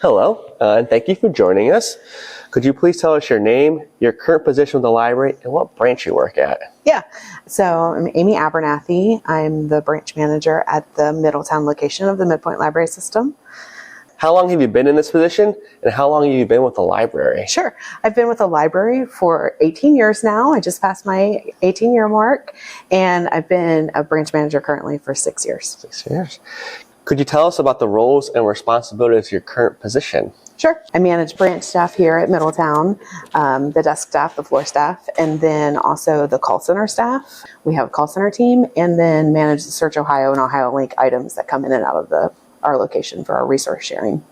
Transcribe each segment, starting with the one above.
Hello, and thank you for joining us. Could you please tell us your name, your current position with the library, and what branch you work at? Yeah, so I'm Amy Abernathy. I'm the branch manager at the Middletown location of the MidPointe library system. How long have you been in this position, and how long have you been with the library? Sure. I've been with the library for 18 years now. I just passed my 18-year mark, and I've been a branch manager currently for 6 years. 6 years. Could you tell us about the roles and responsibilities of your current position? Sure. I manage branch staff here at Middletown, the desk staff, the floor staff, and then also the call center staff. We have a call center team, and then manage the Search Ohio and Ohio Link items that come in and out of our location for our resource sharing.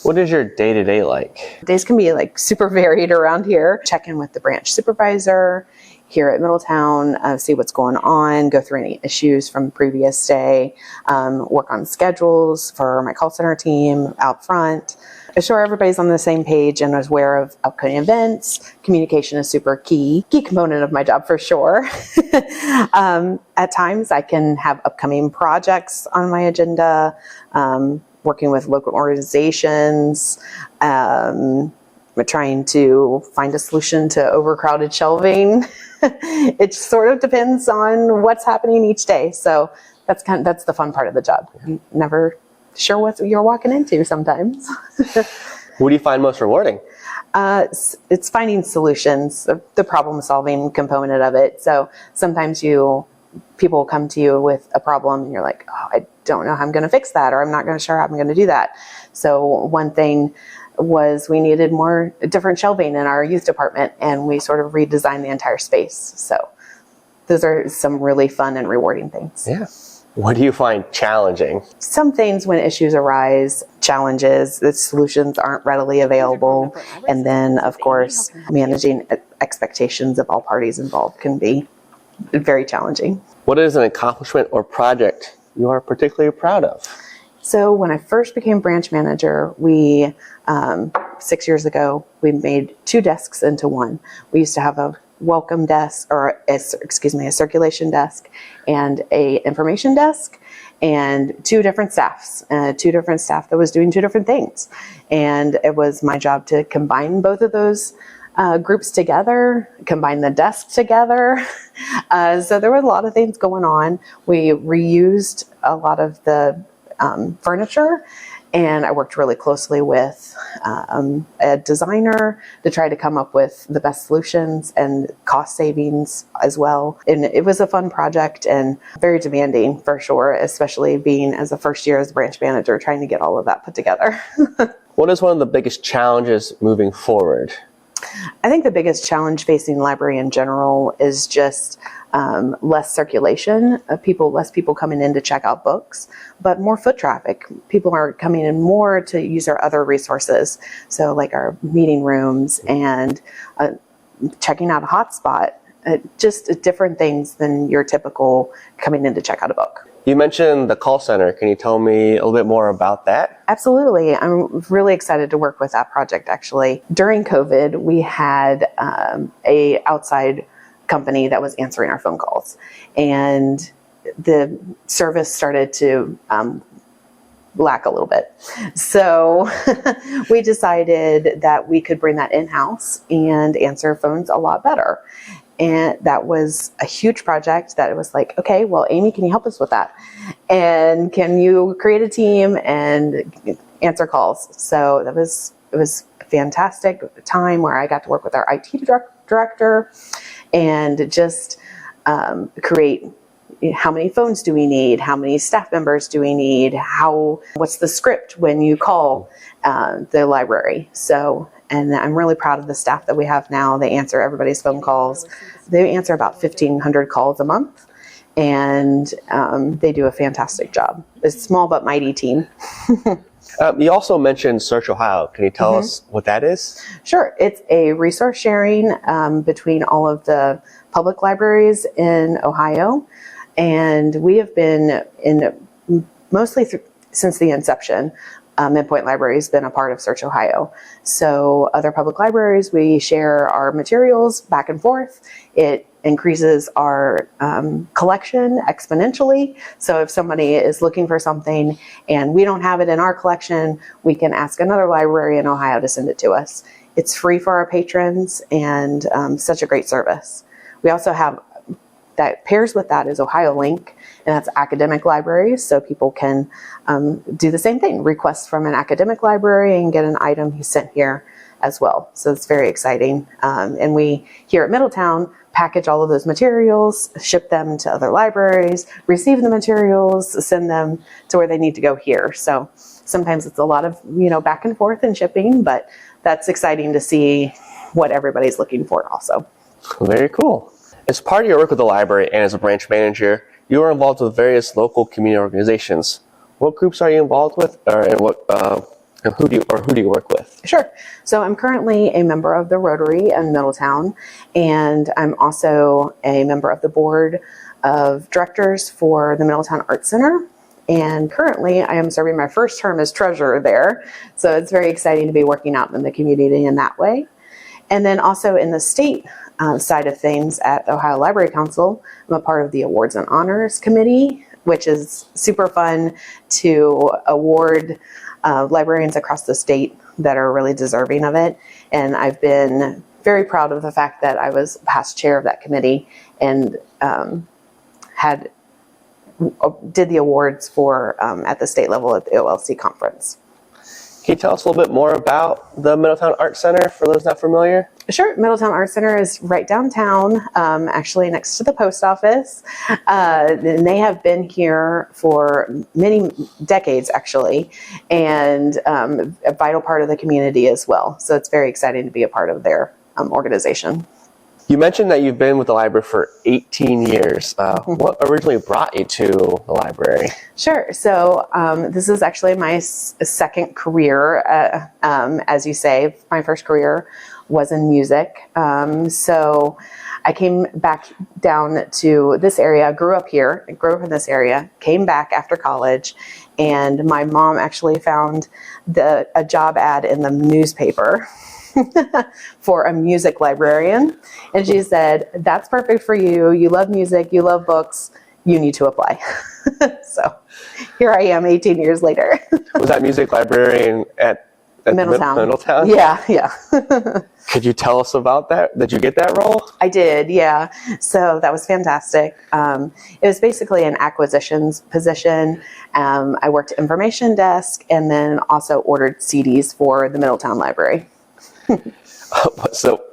What is your day-to-day like? Days can be super varied around here. Check in with the branch supervisor here at Middletown, see what's going on, go through any issues from the previous day, work on schedules for my call center team out front. Assure everybody's on the same page and is aware of upcoming events. Communication is super key component of my job for sure. At times I can have upcoming projects on my agenda, working with local organizations, trying to find a solution to overcrowded shelving. It sort of depends on what's happening each day. So that's the fun part of the job. You're never sure what you're walking into sometimes. What do you find most rewarding? It's finding solutions, the problem solving component of it. So sometimes people come to you with a problem and you're like, oh, I don't know how I'm going to fix that, or I'm not going to sure how I'm going to do that. So one thing was we needed more different shelving in our youth department, and we sort of redesigned the entire space. So those are some really fun and rewarding things. Yeah. What do you find challenging? Some things, when issues arise, challenges, the solutions aren't readily available. And then, of course, managing expectations of all parties involved can be very challenging. What is an accomplishment or project you are particularly proud of? So when I first became branch manager, 6 years ago, we made 2 desks into one. We used to have a welcome desk, or a circulation desk and a information desk, and 2 different staffs, 2 different staff that was doing 2 different things. And it was my job to combine both of those groups together, combine the desks together. So there were a lot of things going on. We reused a lot of the furniture, and I worked really closely with a designer to try to come up with the best solutions and cost savings as well. And it was a fun project and very demanding for sure, especially being as a first year as branch manager, trying to get all of that put together. What is one of the biggest challenges moving forward? I think the biggest challenge facing the library in general is just less circulation, less people coming in to check out books, but more foot traffic. People are coming in more to use our other resources, so like our meeting rooms and checking out a hotspot, just different things than your typical coming in to check out a book. You mentioned the call center. Can you tell me a little bit more about that? Absolutely. I'm really excited to work with that project, actually. During COVID, we had a outside company that was answering our phone calls, and the service started to lack a little bit. So we decided that we could bring that in-house and answer phones a lot better. And that was a huge project that it was like, okay, well, Amy, can you help us with that? And can you create a team and answer calls? So it was a fantastic time where I got to work with our IT director and just create, how many phones do we need? How many staff members do we need? What's the script when you call the library? And I'm really proud of the staff that we have now. They answer everybody's phone calls. They answer about 1,500 calls a month, and they do a fantastic job. It's a small but mighty team. You also mentioned Search Ohio. Can you tell us what that is? Sure. It's a resource sharing between all of the public libraries in Ohio. And we have been mostly since the inception. MidPointe Library has been a part of Search Ohio. So other public libraries, we share our materials back and forth. It increases our collection exponentially. So if somebody is looking for something and we don't have it in our collection, we can ask another library in Ohio to send it to us. It's free for our patrons, and such a great service. We also have, that pairs with that is Ohio Link, and that's academic libraries, so people can do the same thing, request from an academic library and get an item sent here as well. So it's very exciting. And we here at Middletown package all of those materials, ship them to other libraries, receive the materials, send them to where they need to go here. So sometimes it's a lot of, back and forth and shipping, but that's exciting to see what everybody's looking for also. Very cool. As part of your work with the library and as a branch manager, you are involved with various local community organizations. What groups are you involved with, and who do you work with? Sure. So I'm currently a member of the Rotary in Middletown, and I'm also a member of the board of directors for the Middletown Arts Center. And currently I am serving my first term as treasurer there. So it's very exciting to be working out in the community in that way. And then also in the state side of things at the Ohio Library Council, I'm a part of the Awards and Honors Committee, which is super fun to award librarians across the state that are really deserving of it. And I've been very proud of the fact that I was past chair of that committee and did the awards for at the state level at the OLC conference. Can you tell us a little bit more about the Middletown Arts Center for those not familiar? Sure. Middletown Arts Center is right downtown, actually next to the post office. And they have been here for many decades, actually, and a vital part of the community as well. So it's very exciting to be a part of their organization. You mentioned that you've been with the library for 18 years. What originally brought you to the library? Sure. So this is actually my second career. As you say, my first career was in music. So I came back down to this area, grew up here, grew up in this area, came back after college, and my mom actually found a job ad in the newspaper for a music librarian. And she said, that's perfect for you. You love music, you love books, you need to apply. So here I am 18 years later. Was that music librarian at Middletown? Middletown? Yeah. Could you tell us about that? Did you get that role? I did, yeah. So that was fantastic. It was basically an acquisitions position. I worked information desk and then also ordered CDs for the Middletown Library. So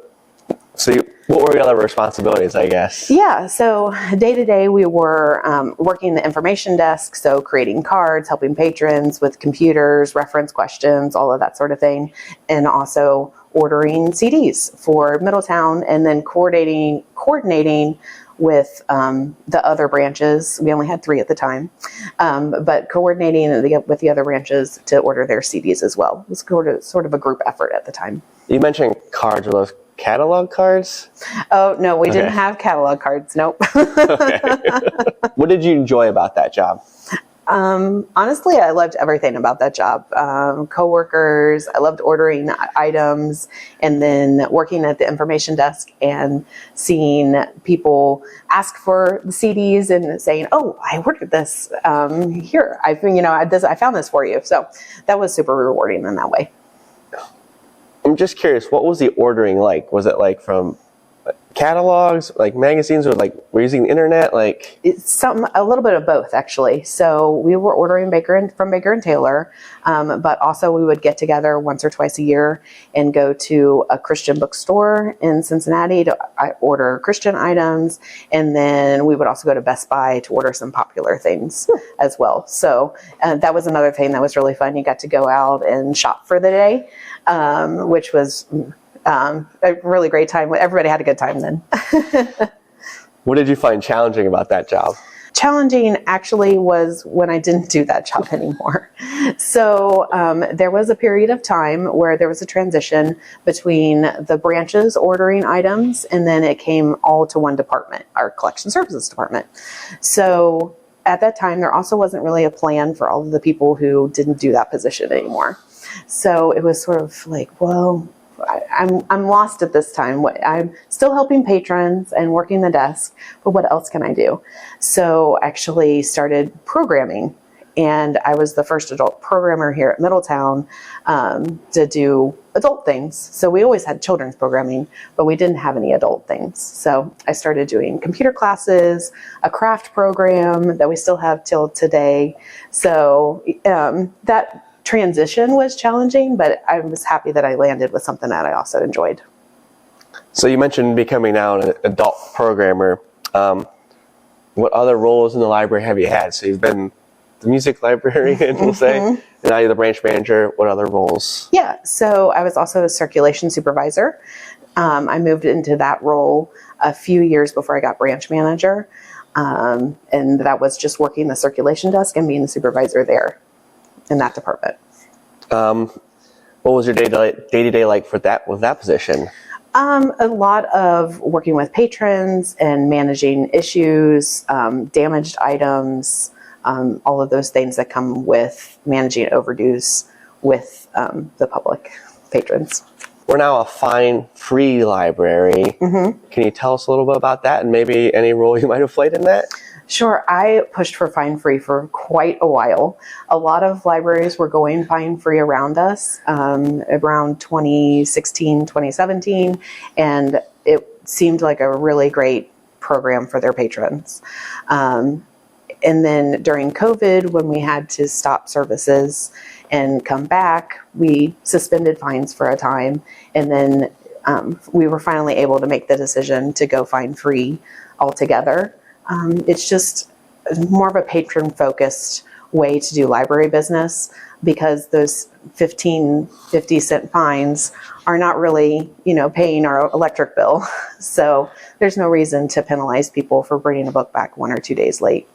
what were your other responsibilities, I guess? Yeah, so day to day we were working the information desk, so creating cards, helping patrons with computers, reference questions, all of that sort of thing, and also ordering CDs for Middletown, and then coordinating with the other branches. We only had 3 at the time, but coordinating with the other branches to order their CDs as well. It was sort of a group effort at the time. You mentioned cards. Were those catalog cards? Oh, no, we didn't have catalog cards. Nope. Okay. What did you enjoy about that job? Honestly, I loved everything about that job. Coworkers, I loved ordering items, and then working at the information desk and seeing people ask for the CDs and saying, "Oh, I ordered this. Here, I found this for you." So that was super rewarding in that way. I'm just curious, what was the ordering like? Was it like from catalogs, like magazines, or like we're using the internet? Like it's a little bit of both, actually. So we were ordering from Baker and Taylor, but also we would get together once or twice a year and go to a Christian bookstore in Cincinnati to order Christian items, and then we would also go to Best Buy to order some popular things as well. So that was another thing that was really fun. You got to go out and shop for the day, which was a really great time. Everybody had a good time then. What did you find challenging about that job? Challenging actually was when I didn't do that job anymore. So there was a period of time where there was a transition between the branches ordering items, and then it came all to one department, our collection services department. So at that time, there also wasn't really a plan for all of the people who didn't do that position anymore. So it was sort of like, well, I'm lost at this time. I'm still helping patrons and working the desk, but what else can I do? So I actually started programming, and I was the first adult programmer here at Middletown to do adult things. So we always had children's programming, but we didn't have any adult things. So I started doing computer classes, a craft program that we still have till today. So that transition was challenging, but I was happy that I landed with something that I also enjoyed. So you mentioned becoming now an adult programmer. What other roles in the library have you had? So you've been the music librarian, we'll say, and now you're the branch manager. What other roles? Yeah, so I was also a circulation supervisor. I moved into that role a few years before I got branch manager, and that was just working the circulation desk and being the supervisor there in that department. What was your day-to-day like with that position? A lot of working with patrons and managing issues, damaged items, all of those things that come with managing overdues with the public patrons. We're now a fine-free library. Can you tell us a little bit about that and maybe any role you might have played in that? Sure. I pushed for fine-free for quite a while. A lot of libraries were going fine-free around us around 2016, 2017, and it seemed like a really great program for their patrons. And then during COVID, when we had to stop services and come back, we suspended fines for a time, and then we were finally able to make the decision to go fine-free altogether. It's just more of a patron-focused way to do library business, because those 50-cent fines are not really, paying our electric bill. So there's no reason to penalize people for bringing a book back 1 or 2 days late.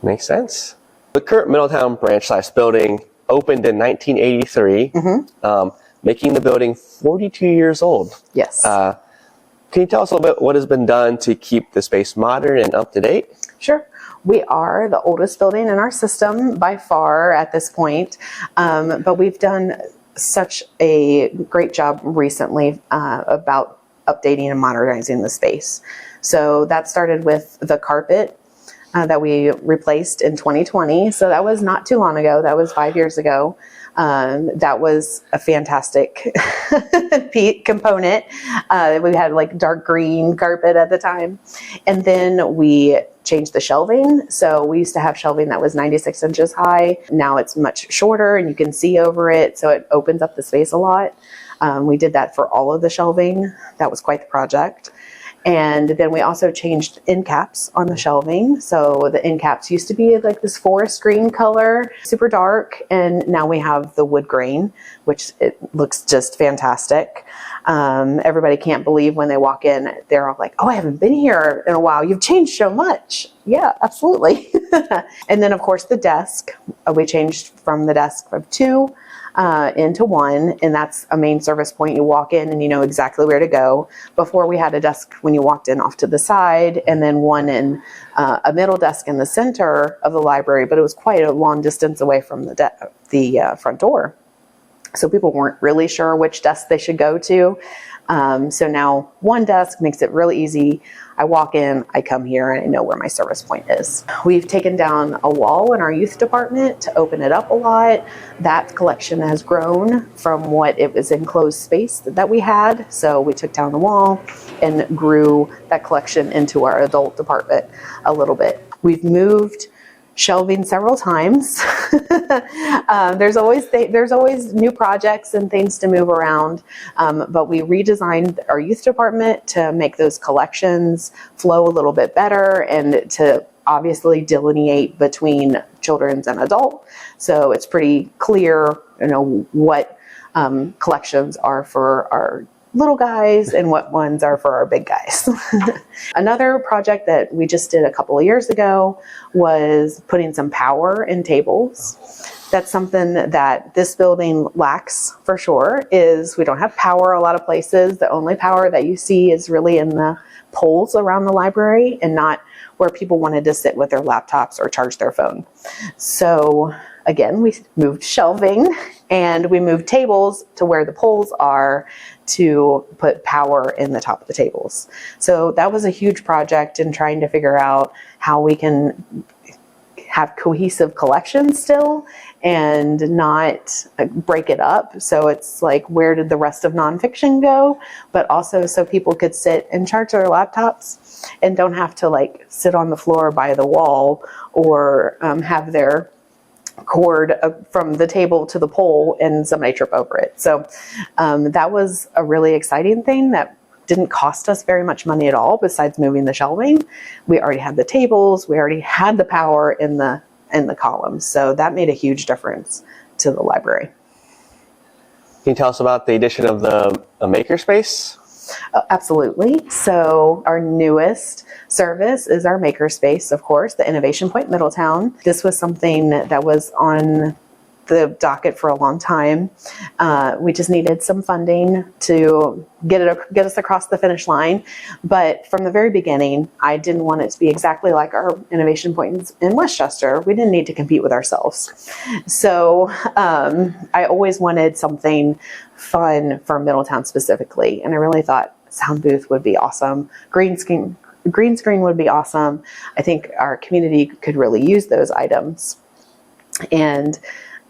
Makes sense. The current Middletown branch/building opened in 1983, making the building 42 years old. Yes. Can you tell us a little bit what has been done to keep the space modern and up to date? Sure. We are the oldest building in our system by far at this point, but we've done such a great job recently about updating and modernizing the space. So that started with the carpet that we replaced in 2020. So that was not too long ago. That was 5 years ago. That was a fantastic component. We had like dark green carpet at the time. And then we changed the shelving. So we used to have shelving that was 96 inches high. Now it's much shorter and you can see over it. So it opens up the space a lot. We did that for all of the shelving. That was quite the project. And then we also changed end caps on the shelving. So the end caps used to be like this forest green color, super dark. And now we have the wood grain, which it looks just fantastic. Everybody can't believe when they walk in, they're all like, oh, I haven't been here in a while. You've changed so much. Yeah, absolutely. And then of course the desk, we changed from the desk of 2 into 1, and that's a main service point. You walk in and you know exactly where to go. Before, we had a desk when you walked in off to the side, and then one in a middle desk in the center of the library, but it was quite a long distance away from the front door. So people weren't really sure which desk they should go to. So now one desk makes it really easy. I walk in, I come here, and I know where my service point is. We've taken down a wall in our youth department to open it up a lot. That collection has grown from what it was enclosed space that we had. So we took down the wall and grew that collection into our adult department a little bit. We've moved shelving several times. There's always new projects and things to move around, but we redesigned our youth department to make those collections flow a little bit better and to obviously delineate between children's and adult. So it's pretty clear, what collections are for our little guys and what ones are for our big guys. Another project that we just did a couple of years ago was putting some power in tables. That's something that this building lacks for sure, is we don't have power a lot of places. The only power that you see is really in the poles around the library and not where people wanted to sit with their laptops or charge their phone. So again, we moved shelving and we moved tables to where the poles are to put power in the top of the tables. So that was a huge project in trying to figure out how we can have cohesive collections still and not break it up. So it's like, where did the rest of nonfiction go? But also so people could sit and charge their laptops and don't have to like sit on the floor by the wall or have their cord from the table to the pole and somebody trip over it. So that was a really exciting thing that didn't cost us very much money at all besides moving the shelving. We already had the tables, we already had the power in the columns. So that made a huge difference to the library. Can you tell us about the addition of the makerspace? Absolutely. So our newest service is our makerspace, of course, the Innovation Point Middletown. This was something that was on the docket for a long time. We just needed some funding to get us across the finish line. But from the very beginning, I didn't want it to be exactly like our Innovation Point in Westchester. We didn't need to compete with ourselves. So I always wanted something fun for Middletown specifically. And I really thought sound booth would be awesome. Green screen would be awesome. I think our community could really use those items. And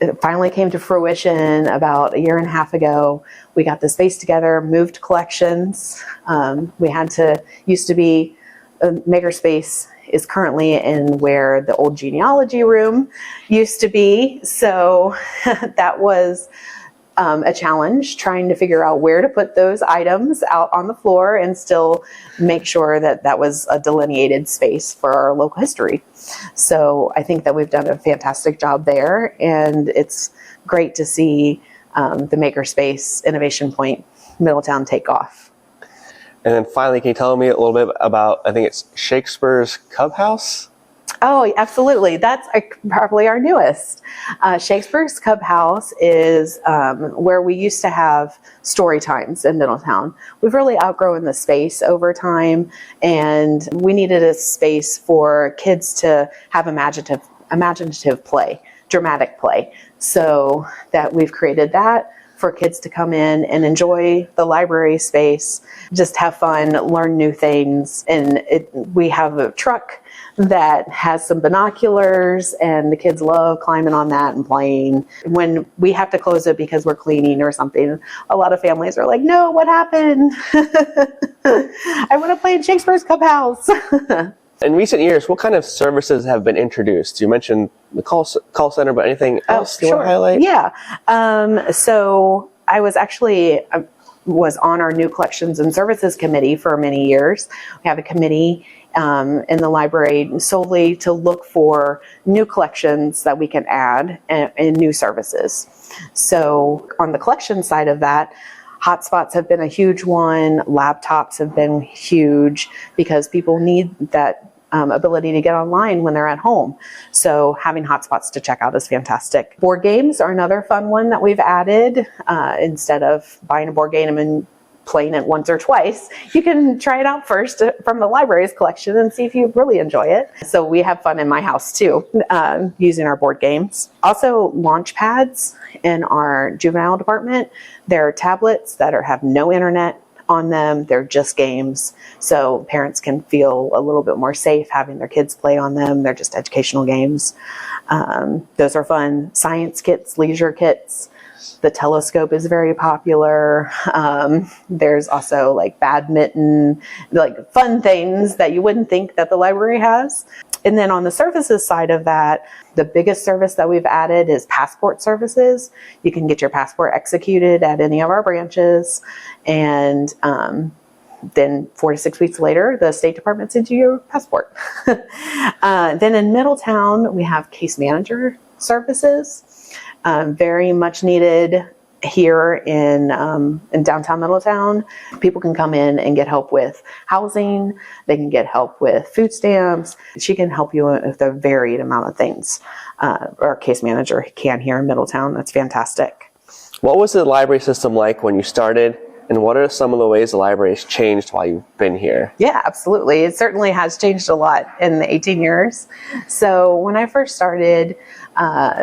it finally came to fruition about a year and a half ago. We got the space together, moved collections. Used to be a makerspace is currently in where the old genealogy room used to be. So that was a challenge, trying to figure out where to put those items out on the floor and still make sure that that was a delineated space for our local history. So I think that we've done a fantastic job there, and it's great to see the Makerspace Innovation Point Middletown take off. And then finally, can you tell me a little bit about, I think it's Shakespeare's Cub House? Oh, absolutely. That's probably our newest. Shakespeare's Cub House is where we used to have story times in Middletown. We've really outgrown the space over time, and we needed a space for kids to have imaginative play, dramatic play. So that we've created that for kids to come in and enjoy the library space, just have fun, learn new things. And we have a truck that has some binoculars, and the kids love climbing on that and playing. When we have to close it because we're cleaning or something, a lot of families are like, no, what happened? I want to play in Shakespeare's Cub House. In recent years, what kind of services have been introduced? You mentioned the call center, but anything else you want to highlight? Yeah. So I was on our new collections and services committee for many years. We have a committee in the library solely to look for new collections that we can add and new services. So on the collection side of that, hotspots have been a huge one. Laptops have been huge because people need that ability to get online when they're at home. So having hotspots to check out is fantastic. Board games are another fun one that we've added. Instead of buying a board game and playing it once or twice, you can try it out first from the library's collection and see if you really enjoy it. So we have fun in my house too, using our board games. Also, launch pads in our juvenile department. They're tablets that have no internet on them. They're just games. So parents can feel a little bit more safe having their kids play on them. They're just educational games. Those are fun. Science kits, leisure kits. The telescope is very popular. There's also like badminton, like fun things that you wouldn't think that the library has. And then on the services side of that, the biggest service that we've added is passport services. You can get your passport executed at any of our branches. And then 4 to 6 weeks later, the State Department sends you your passport. Then in Middletown, we have case manager services. Very much needed here in downtown Middletown. People can come in and get help with housing. They can get help with food stamps. She can help you with a varied amount of things. Our case manager can here in Middletown. That's fantastic. What was the library system like when you started, And what are some of the ways the library has changed while you've been here? Yeah, absolutely. It certainly has changed a lot in the 18 years. So when I first started,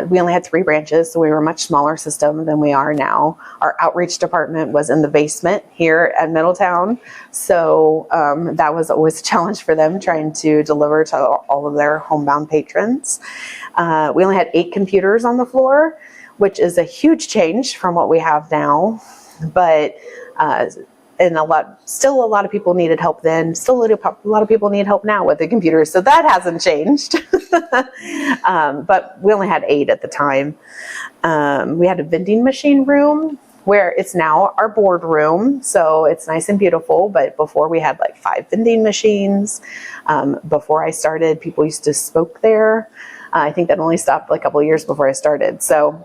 we only had 3 branches, so we were a much smaller system than we are now. Our outreach department was in the basement here at Middletown. So that was always a challenge for them, trying to deliver to all of their homebound patrons. We only had 8 computers on the floor, which is a huge change from what we have now. But and a lot of people needed help then. Still a lot of people need help now with the computers, so that hasn't changed. But we only had 8 at the time. We had a vending machine room where it's now our board room, so it's nice and beautiful. But before, we had like 5 vending machines. Before I started, people used to smoke there. I think that only stopped a couple of years before I started. So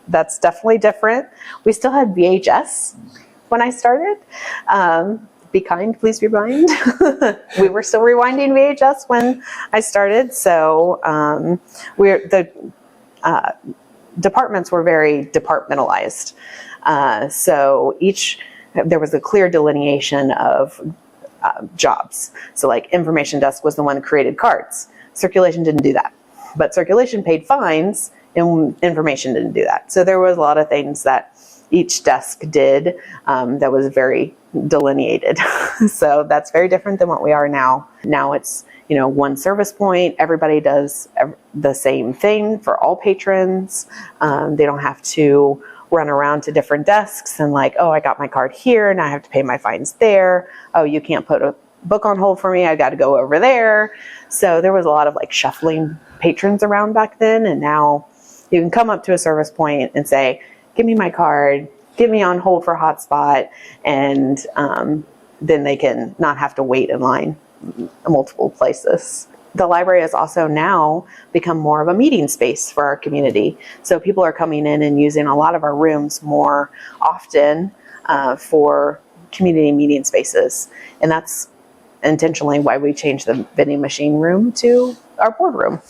that's definitely different. We still had VHS when I started. Be kind, please rewind. We were still rewinding VHS when I started. So the departments were very departmentalized. So there was a clear delineation of jobs. So like information desk was the one that created cards. Circulation didn't do that. But circulation paid fines, and information didn't do that. So there was a lot of things that each desk did that was very delineated. So that's very different than what we are now. Now it's, one service point. Everybody does the same thing for all patrons. They don't have to run around to different desks and I got my card here and I have to pay my fines there. Oh, you can't put a book on hold for me. I got to go over there. So there was a lot of shuffling patrons around back then. And now you can come up to a service point and say, give me my card, get me on hold for hotspot. And then they can not have to wait in line multiple places. The library has also now become more of a meeting space for our community. So people are coming in and using a lot of our rooms more often for community meeting spaces. And that's intentionally why we changed the vending machine room to our boardroom.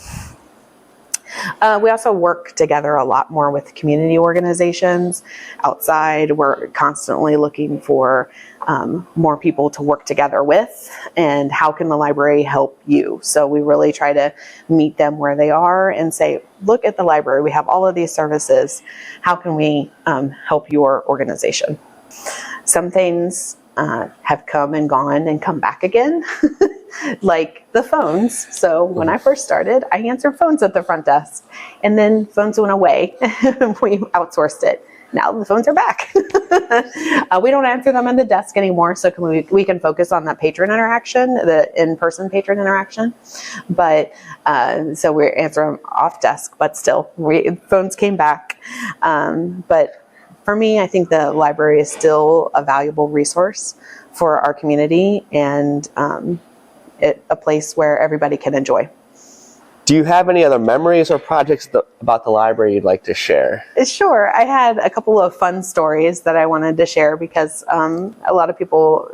We also work together a lot more with community organizations outside. We're constantly looking for more people to work together with, and how can the library help you? So we really try to meet them where they are and say, look at the library. We have all of these services. How can we help your organization? Some things have come and gone and come back again, like the phones. So when I first started, I answered phones at the front desk, and then phones went away. We outsourced it. Now the phones are back. We don't answer them on the desk anymore, so we can focus on that patron interaction, the in-person patron interaction. But so we answer them off desk, but still, phones came back. But for me, I think the library is still a valuable resource for our community, and a place where everybody can enjoy. Do you have any other memories or projects about the library you'd like to share? Sure. I had a couple of fun stories that I wanted to share because a lot of people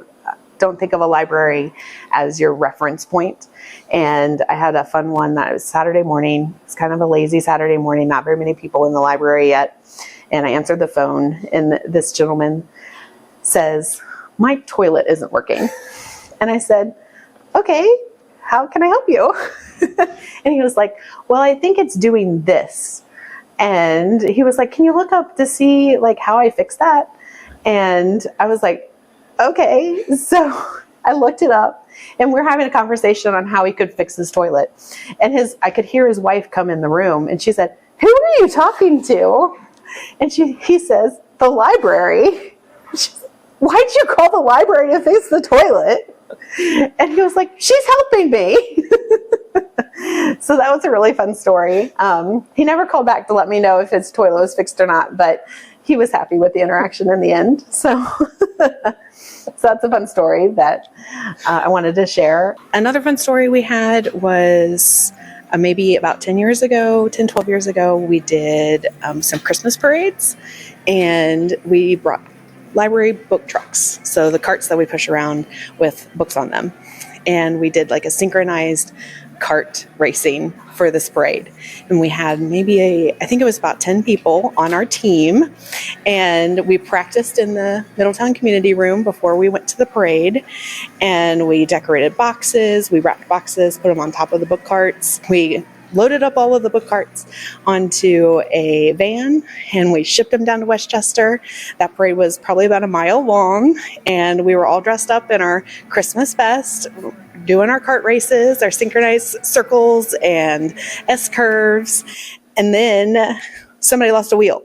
don't think of a library as your reference point. And I had a fun one that was Saturday morning. It's kind of a lazy Saturday morning, not very many people in the library yet. And I answered the phone, and this gentleman says, "My toilet isn't working." And I said, "Okay, how can I help you?" And he was like, "Well, I think it's doing this." And he was like, "Can you look up to see how I fix that?" And I was like, "Okay." So I looked it up, and we're having a conversation on how he could fix his toilet. And I could hear his wife come in the room, and she said, "Who are you talking to?" And he says, "The library." She said, "Why'd you call the library to fix the toilet?" And he was like, "She's helping me." So that was a really fun story. He never called back to let me know if his toilet was fixed or not, but he was happy with the interaction in the end. So that's a fun story that I wanted to share. Another fun story we had was maybe about 12 years ago, we did some Christmas parades, and we brought library book trucks. So the carts that we push around with books on them. And we did a synchronized cart racing for this parade. And we had maybe I think it was about 10 people on our team. And we practiced in the Middletown community room before we went to the parade. And we decorated boxes, we wrapped boxes, put them on top of the book carts. We loaded up all of the book carts onto a van and we shipped them down to Westchester. That parade was probably about a mile long, and we were all dressed up in our Christmas best, doing our cart races, our synchronized circles and S-curves. And then somebody lost a wheel.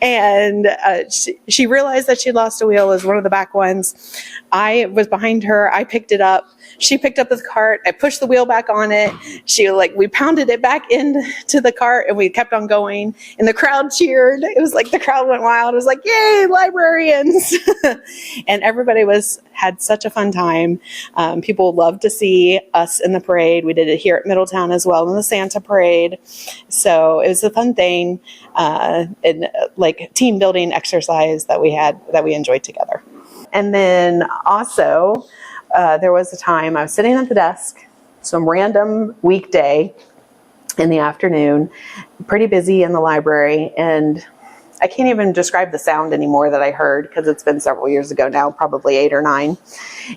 And she realized that she lost a wheel as one of the back ones. I was behind her. I picked it up. She picked up the cart. I pushed the wheel back on it. We pounded it back into the cart, and we kept on going. And the crowd cheered. It was like the crowd went wild. It was like, yay, librarians. And everybody had such a fun time. People loved to see us in the parade. We did it here at Middletown as well in the Santa parade. So it was a fun thing, and like team building exercise that we enjoyed together. And then also, there was a time I was sitting at the desk, some random weekday in the afternoon, pretty busy in the library, and I can't even describe the sound anymore that I heard because it's been several years ago now, probably 8 or 9.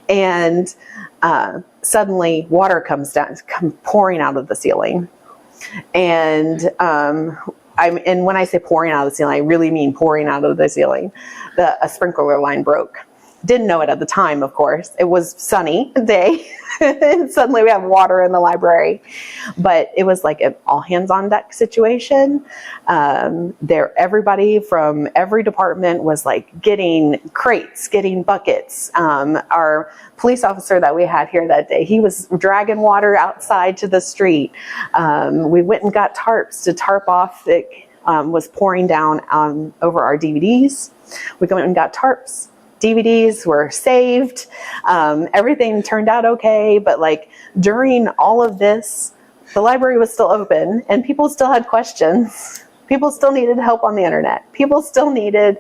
And suddenly water comes pouring out of the ceiling. And and when I say pouring out of the ceiling, I really mean pouring out of the ceiling. A sprinkler line broke. Didn't know it at the time, of course. It was sunny day, and suddenly we have water in the library. But it was like an all hands on deck situation. Everybody from every department was like getting crates, getting buckets. Our police officer that we had here that day, he was dragging water outside to the street. We went and got tarps to tarp off. It was pouring down over our DVDs. We went and got tarps. DVDs were saved. Everything turned out okay. But like during all of this, the library was still open and people still had questions. People still needed help on the internet. People still needed,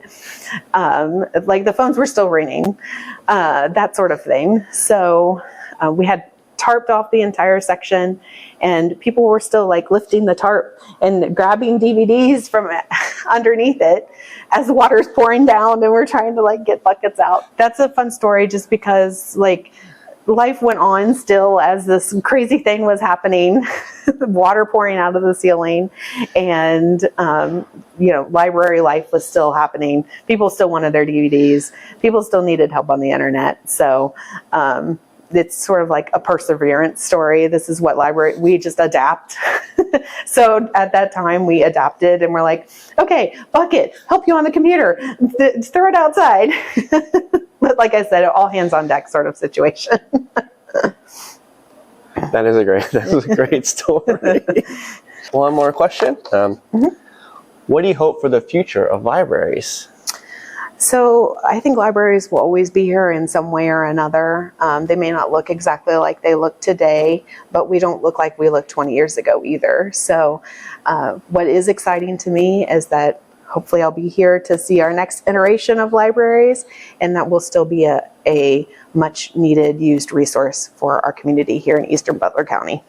like the phones were still ringing, that sort of thing. So we had tarped off the entire section, and people were still like lifting the tarp and grabbing DVDs from underneath it as the water's pouring down, and we're trying to like get buckets out. That's a fun story just because like life went on still as this crazy thing was happening, water pouring out of the ceiling, and library life was still happening. People still wanted their DVDs. People still needed help on the internet. So it's sort of like a perseverance story. This is what we just adapt. So at that time we adapted and we're like, okay, bucket, help you on the computer, throw it outside. But like I said, all hands on deck sort of situation. That is a great story. One more question. What do you hope for the future of libraries? So I think libraries will always be here in some way or another. They may not look exactly like they look today, but we don't look like we looked 20 years ago either. So what is exciting to me is that hopefully I'll be here to see our next iteration of libraries, and that will still be a much needed used resource for our community here in Eastern Butler County.